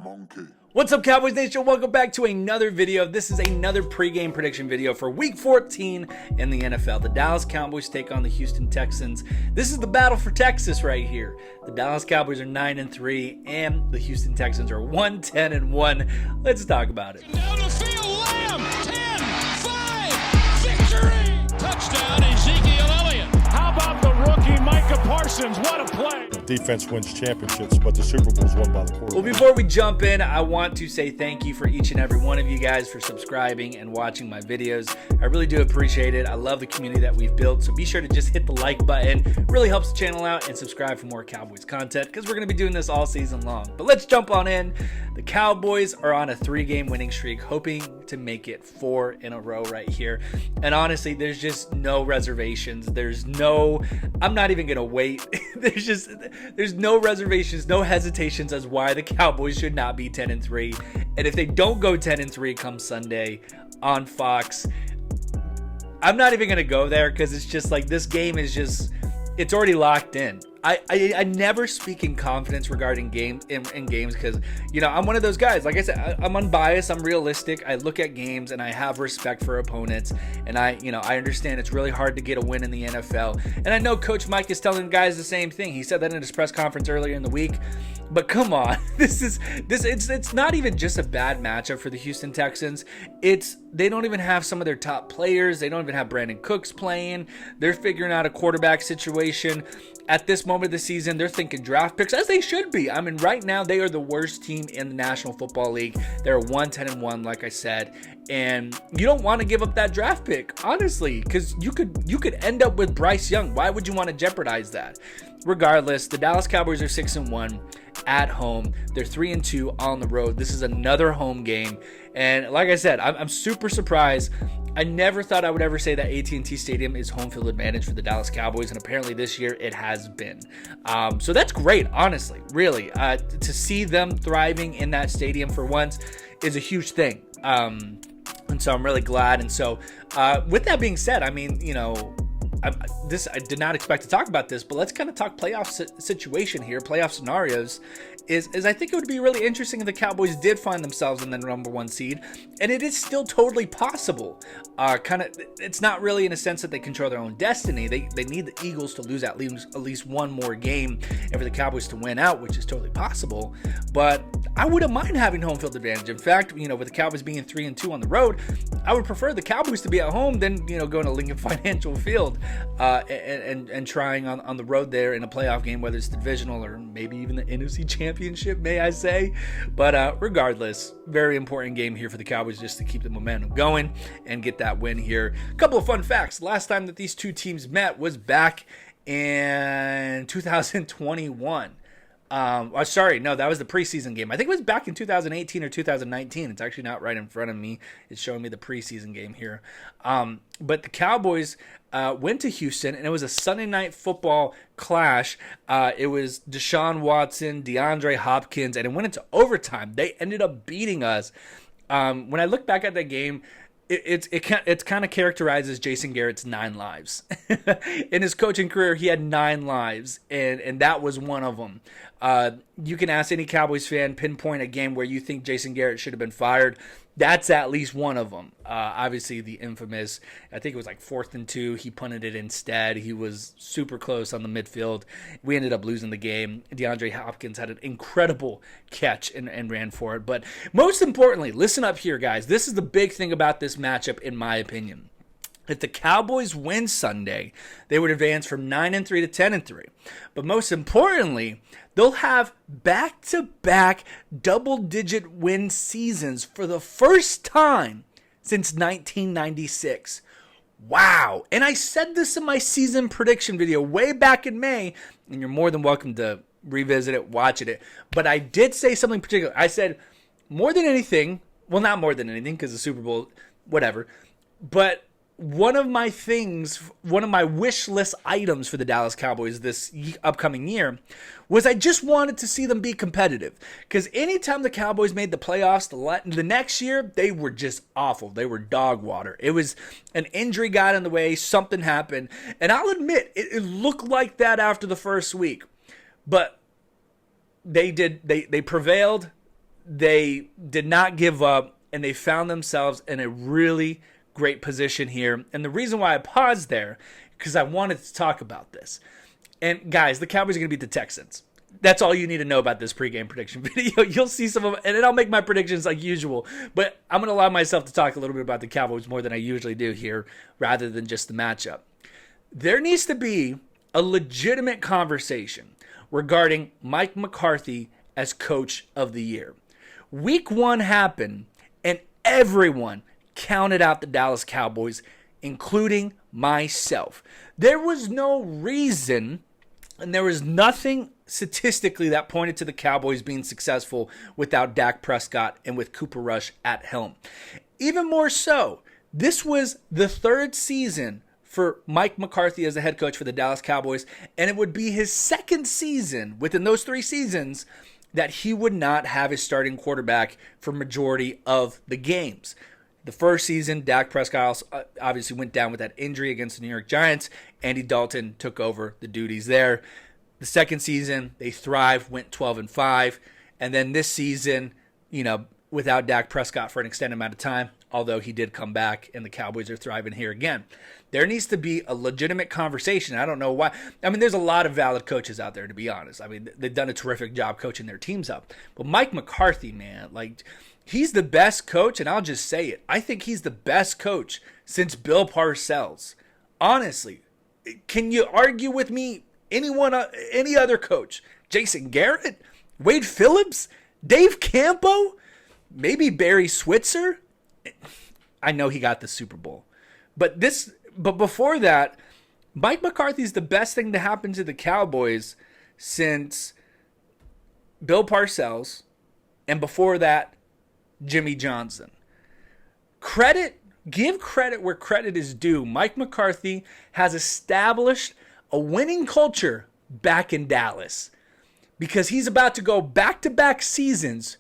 Monkey. What's up, Cowboys Nation? Welcome back to another video. This is another pregame prediction video for Week 14 in the NFL. The Dallas Cowboys take on the Houston Texans. This is the battle for Texas right here. The Dallas Cowboys are 9-3, and the Houston Texans are 1-10-1. Let's talk about it. Down the field, Lamb, 10-5, victory! Touchdown, Ezekiel Elliott. How about the rookie Micah Parsons? What a play! Defense wins championships, but the Super Bowl is won by the quarterback. Well, before we jump in, I want to say thank you for each and every one of you guys for subscribing and watching my videos. I really do appreciate it. I love the community that we've built, so be sure to just hit the like button. It really helps the channel out, and subscribe for more Cowboys content because we're going to be doing this all season long. But let's jump on in. The Cowboys are on a 3-game winning streak, hoping to make it 4 in a row right here. And honestly, there's just no reservations. I'm not even going to wait. There's no reservations, no hesitations as why the Cowboys should not be 10-3. And if they don't go 10-3 come Sunday on Fox, I'm not even going to go there because it's just like this game is just, it's already locked in. I never speak in confidence regarding games because, I'm one of those guys. Like I said, I'm unbiased. I'm realistic. I look at games and I have respect for opponents. And I understand it's really hard to get a win in the NFL. And I know Coach Mike is telling guys the same thing. He said that in his press conference earlier in the week. But come on, it's not even just a bad matchup for the Houston Texans. They don't even have some of their top players. They don't even have Brandon Cooks playing. They're figuring out a quarterback situation. At this moment of the season, they're thinking draft picks, as they should be. I mean, right now, they are the worst team in the National Football League. They're 1-10-1, like I said. And you don't want to give up that draft pick, honestly, because you could end up with Bryce Young. Why would you want to jeopardize that? Regardless, the Dallas Cowboys are 6-1 at home. They're 3-2 on the road. This is another home game. And like I said, I'm super surprised. I never thought I would ever say that AT&T Stadium is home field advantage for the Dallas Cowboys, and apparently this year it has been. So that's great, honestly, really. To see them thriving in that stadium for once is a huge thing. And so I'm really glad. And so with that being said, I mean, I did not expect to talk about this, but let's kind of talk playoff situation here, playoff scenarios. Is I think it would be really interesting if the Cowboys did find themselves in the number 1 seed, and it is still totally possible. It's not really in a sense that they control their own destiny. They need the Eagles to lose at least one more game and for the Cowboys to win out, which is totally possible. But I wouldn't mind having home field advantage. In fact, with the Cowboys being 3-2 on the road, I would prefer the Cowboys to be at home than going to Lincoln Financial Field and trying on the road there in a playoff game, whether it's divisional or maybe even the NFC Championship, may I say. But regardless, very important game here for the Cowboys just to keep the momentum going and get that win here. A couple of fun facts. Last time that these two teams met was back in 2021. Sorry, no, that was the preseason game. I think it was back in 2018 or 2019. It's actually not right in front of me. It's showing me the preseason game here. But the Cowboys went to Houston, and it was a Sunday night football clash. It was Deshaun Watson, DeAndre Hopkins, and it went into overtime. They ended up beating us. When I look back at that game, it kind of characterizes Jason Garrett's 9 lives. In his coaching career, he had 9 lives, and that was one of them. You can ask any Cowboys fan, pinpoint a game where you think Jason Garrett should have been fired. That's at least one of them. Obviously, the infamous, I think it was like 4th and 2. He punted it instead. He was super close on the midfield. We ended up losing the game. DeAndre Hopkins had an incredible catch and ran for it. But most importantly, listen up here, guys. This is the big thing about this matchup, in my opinion. If the Cowboys win Sunday, they would advance from 9-3 to 10-3. But most importantly, they'll have back-to-back double-digit win seasons for the first time since 1996. Wow. And I said this in my season prediction video way back in May, and you're more than welcome to revisit it, watch it. But I did say something particular. I said more than anything, well, not more than anything because the Super Bowl, whatever, but one of my wish list items for the Dallas Cowboys this upcoming year was I just wanted to see them be competitive. Because anytime the Cowboys made the playoffs the next year, they were just awful. They were dog water. It was an injury got in the way, something happened. And I'll admit, it looked like that after the first week. But they prevailed. they did not give up, and they found themselves in a really great position here. And the reason why I paused there, because I wanted to talk about this. And guys, the Cowboys are going to beat the Texans. That's all you need to know about this pregame prediction video. You'll see some of it, and then I'll make my predictions like usual. But I'm going to allow myself to talk a little bit about the Cowboys more than I usually do here, rather than just the matchup. There needs to be a legitimate conversation regarding Mike McCarthy as coach of the year. Week 1 happened, and everyone counted out the Dallas Cowboys, including myself. There was no reason, and there was nothing statistically that pointed to the Cowboys being successful without Dak Prescott and with Cooper Rush at helm. Even more so, this was the 3rd season for Mike McCarthy as the head coach for the Dallas Cowboys, and it would be his 2nd season within those 3 seasons that he would not have his starting quarterback for majority of the games. The first season, Dak Prescott also obviously went down with that injury against the New York Giants. Andy Dalton took over the duties there. The 2nd season, they thrived, went 12-5. And then this season, without Dak Prescott for an extended amount of time, although he did come back and the Cowboys are thriving here again. There needs to be a legitimate conversation. I don't know why. I mean, there's a lot of valid coaches out there, to be honest. I mean, they've done a terrific job coaching their teams up. But Mike McCarthy, man, he's the best coach, and I'll just say it. I think he's the best coach since Bill Parcells. Honestly, can you argue with me? Any other coach? Jason Garrett? Wade Phillips? Dave Campo? Maybe Barry Switzer? I know he got the Super Bowl. But before that, Mike McCarthy's the best thing to happen to the Cowboys since Bill Parcells, and before that, Jimmy Johnson. Give credit where credit is due. Mike McCarthy has established a winning culture back in Dallas, because he's about to go back-to-back seasons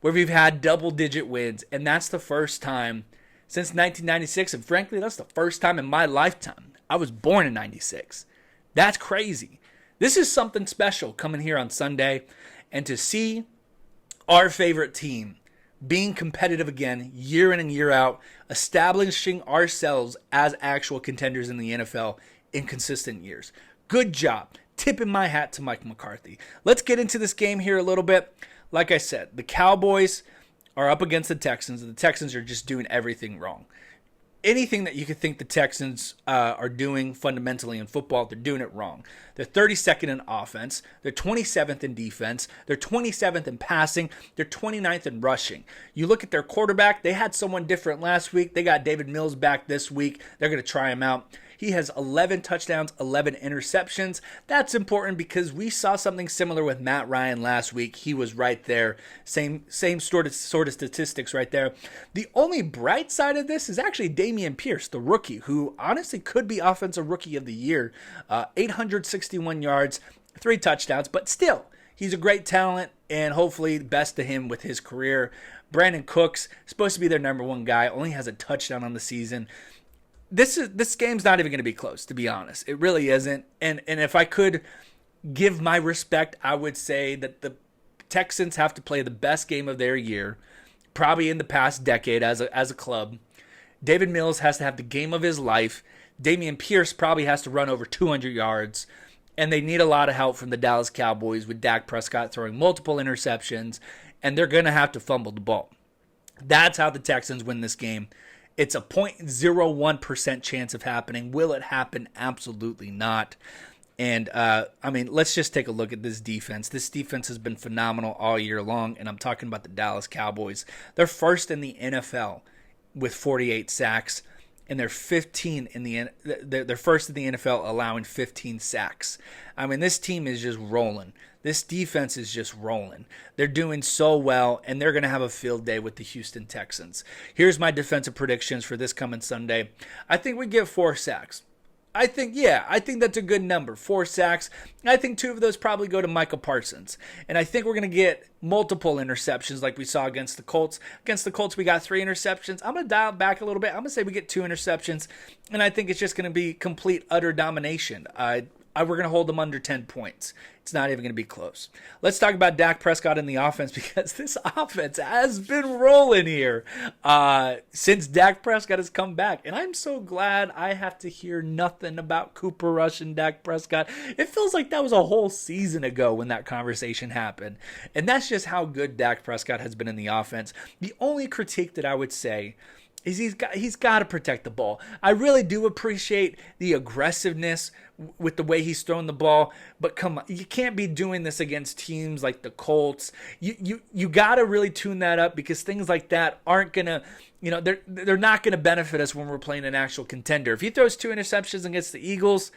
where we've had double-digit wins, and that's the first time since 1996, and frankly, that's the first time in my lifetime. I was born in 96. That's crazy. This is something special coming here on Sunday, and to see our favorite team being competitive again year in and year out, establishing ourselves as actual contenders in the NFL in consistent years. Good job. Tipping my hat to Mike McCarthy. Let's get into this game here a little bit. Like I said, the Cowboys are up against the Texans, and the Texans are just doing everything wrong. Anything that you could think the Texans are doing fundamentally in football, they're doing it wrong. They're 32nd in offense. They're 27th in defense. They're 27th in passing. They're 29th in rushing. You look at their quarterback, they had someone different last week. They got David Mills back this week. They're going to try him out. He has 11 touchdowns, 11 interceptions. That's important because we saw something similar with Matt Ryan last week. He was right there. Same sort of statistics right there. The only bright side of this is actually Dameon Pierce, the rookie, who honestly could be Offensive Rookie of the Year. 861 yards, 3 touchdowns, but still, he's a great talent, and hopefully best to him with his career. Brandon Cooks, supposed to be their number 1 guy, only has a touchdown on the season. This game's not even going to be close, to be honest. It really isn't. And if I could give my respect, I would say that the Texans have to play the best game of their year, probably in the past decade as a club. David Mills has to have the game of his life. Dameon Pierce probably has to run over 200 yards. And they need a lot of help from the Dallas Cowboys with Dak Prescott throwing multiple interceptions. And they're going to have to fumble the ball. That's how the Texans win this game. It's a 0.01% chance of happening. Will it happen? Absolutely not. And, let's just take a look at this defense. This defense has been phenomenal all year long, and I'm talking about the Dallas Cowboys. They're first in the NFL with 48 sacks, and they're first in the NFL allowing 15 sacks. I mean, this team is just rolling. This defense is just rolling. They're doing so well, and they're going to have a field day with the Houston Texans. Here's my defensive predictions for this coming Sunday. I think we get 4 sacks. I think that's a good number, 4 sacks. I think 2 of those probably go to Micah Parsons. And I think we're going to get multiple interceptions like we saw against the Colts. Against the Colts, we got 3 interceptions. I'm going to dial back a little bit. I'm going to say we get 2 interceptions, and I think it's just going to be complete, utter domination. we're going to hold them under 10 points. It's not even going to be close. Let's talk about Dak Prescott in the offense, because this offense has been rolling here since Dak Prescott has come back. And I'm so glad I have to hear nothing about Cooper Rush and Dak Prescott. It feels like that was a whole season ago when that conversation happened. And that's just how good Dak Prescott has been in the offense. The only critique that I would say is he's got to protect the ball. I really do appreciate the aggressiveness with the way he's thrown the ball, but come on, you can't be doing this against teams like the Colts. You got to really tune that up, because things like that aren't gonna, they're not gonna benefit us when we're playing an actual contender. If he throws 2 interceptions against the Eagles,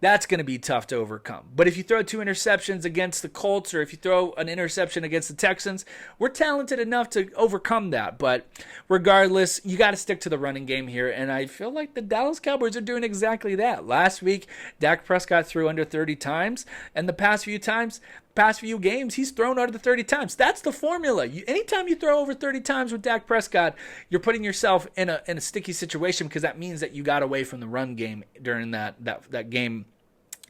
that's going to be tough to overcome. But if you throw 2 interceptions against the Colts, or if you throw an interception against the Texans, we're talented enough to overcome that. But regardless, you got to stick to the running game here. And I feel like the Dallas Cowboys are doing exactly that. Last week, Dak Prescott threw under 30 times. And the past few games, he's thrown under 30 times. That's the formula. Anytime you throw over 30 times with Dak Prescott, you're putting yourself in a sticky situation, because that means that you got away from the run game during that game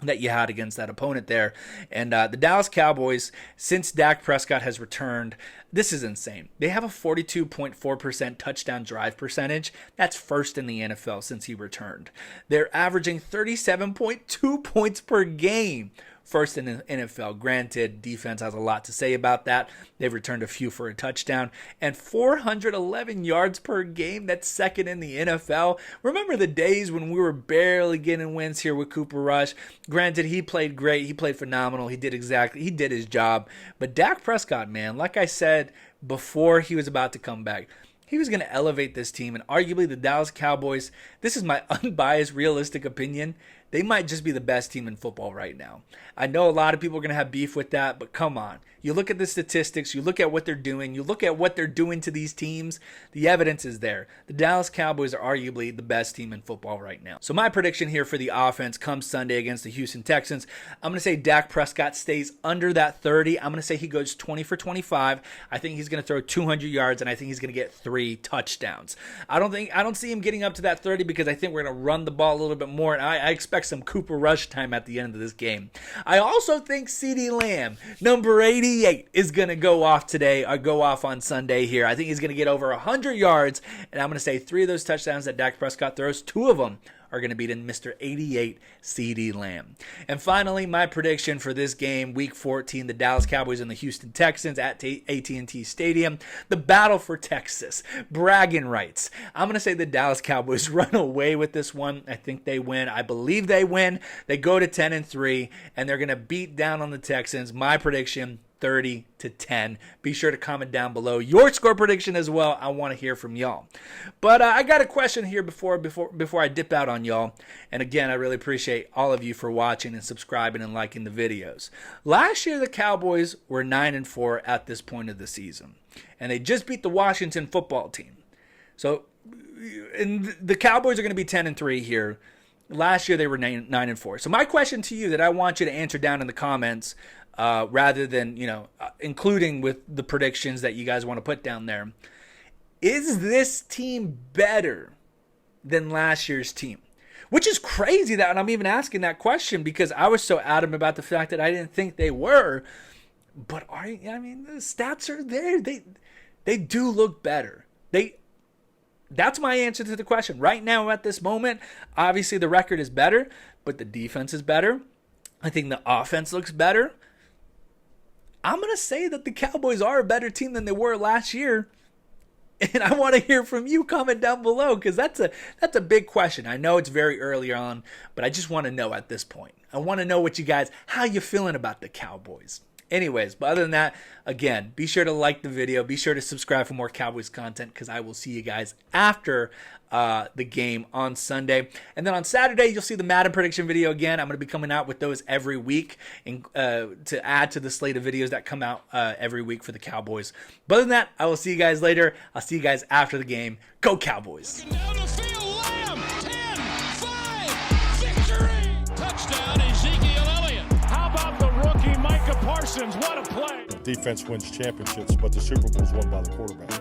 that you had against that opponent there. And the Dallas Cowboys, since Dak Prescott has returned, this is insane. They have a 42.4% touchdown drive percentage. That's first in the NFL since he returned. They're averaging 37.2 points per game. First in the NFL. Granted, defense has a lot to say about that. They've returned a few for a touchdown. And 411 yards per game. That's second in the NFL. Remember the days when we were barely getting wins here with Cooper Rush? Granted, he played great. He played phenomenal. He did his job. But Dak Prescott, man, like I said before he was about to come back, he was going to elevate this team. And arguably the Dallas Cowboys, this is my unbiased, realistic opinion, they might just be the best team in football right now. I know a lot of people are going to have beef with that, but come on. You look at the statistics, you look at what they're doing, you look at what they're doing to these teams, the evidence is there. The Dallas Cowboys are arguably the best team in football right now. So my prediction here for the offense comes Sunday against the Houston Texans. I'm going to say Dak Prescott stays under that 30. I'm going to say he goes 20 for 25. I think he's going to throw 200 yards, and I think he's going to get 3 touchdowns. I don't see him getting up to that 30, because I think we're going to run the ball a little bit more, and I expect some Cooper Rush time at the end of this game. I also think CeeDee Lamb, number 88, is going to go off today, or go off on Sunday here. I think he's going to get over 100 yards, and I'm going to say 3 of those touchdowns that Dak Prescott throws, 2 of them are going to be to Mr. 88 CeeDee Lamb. And finally, my prediction for this game, Week 14, the Dallas Cowboys and the Houston Texans at AT&T Stadium, the battle for Texas, bragging rights. I'm going to say the Dallas Cowboys run away with this one. I think they win. I believe they win. They go to 10-3, and they're going to beat down on the Texans. My prediction, 30-10. Be sure to comment down below your score prediction as well. I want to hear from y'all. But I got a question here before I dip out on y'all. And again, I really appreciate all of you for watching and subscribing and liking the videos. Last year, the Cowboys were 9-4 at this point of the season, and they just beat the Washington football team. So, and the Cowboys are going to be 10-3 here. Last year, they were 9-4. So my question to you that I want you to answer down in the comments, rather than, including with the predictions that you guys want to put down there. Is this team better than last year's team? Which is crazy that I'm even asking that question, because I was so adamant about the fact that I didn't think they were. But the stats are there. They do look better. That's my answer to the question. Right now, at this moment, obviously the record is better, but the defense is better. I think the offense looks better. I'm going to say that the Cowboys are a better team than they were last year. And I want to hear from you. Comment down below, because that's a big question. I know it's very early on, but I just want to know at this point. I want to know how you feeling about the Cowboys. Anyways, but other than that, again, be sure to like the video. Be sure to subscribe for more Cowboys content, because I will see you guys after the game on Sunday. And then on Saturday, you'll see the Madden prediction video again. I'm going to be coming out with those every week to add to the slate of videos that come out every week for the Cowboys. But other than that, I will see you guys later. I'll see you guys after the game. Go Cowboys! Looking down the field, Lamb, 10-5, victory! Touchdown, Ezekiel Elliott. How about the rookie Micah Parsons? What a play! Defense wins championships, but the Super Bowl is won by the quarterback.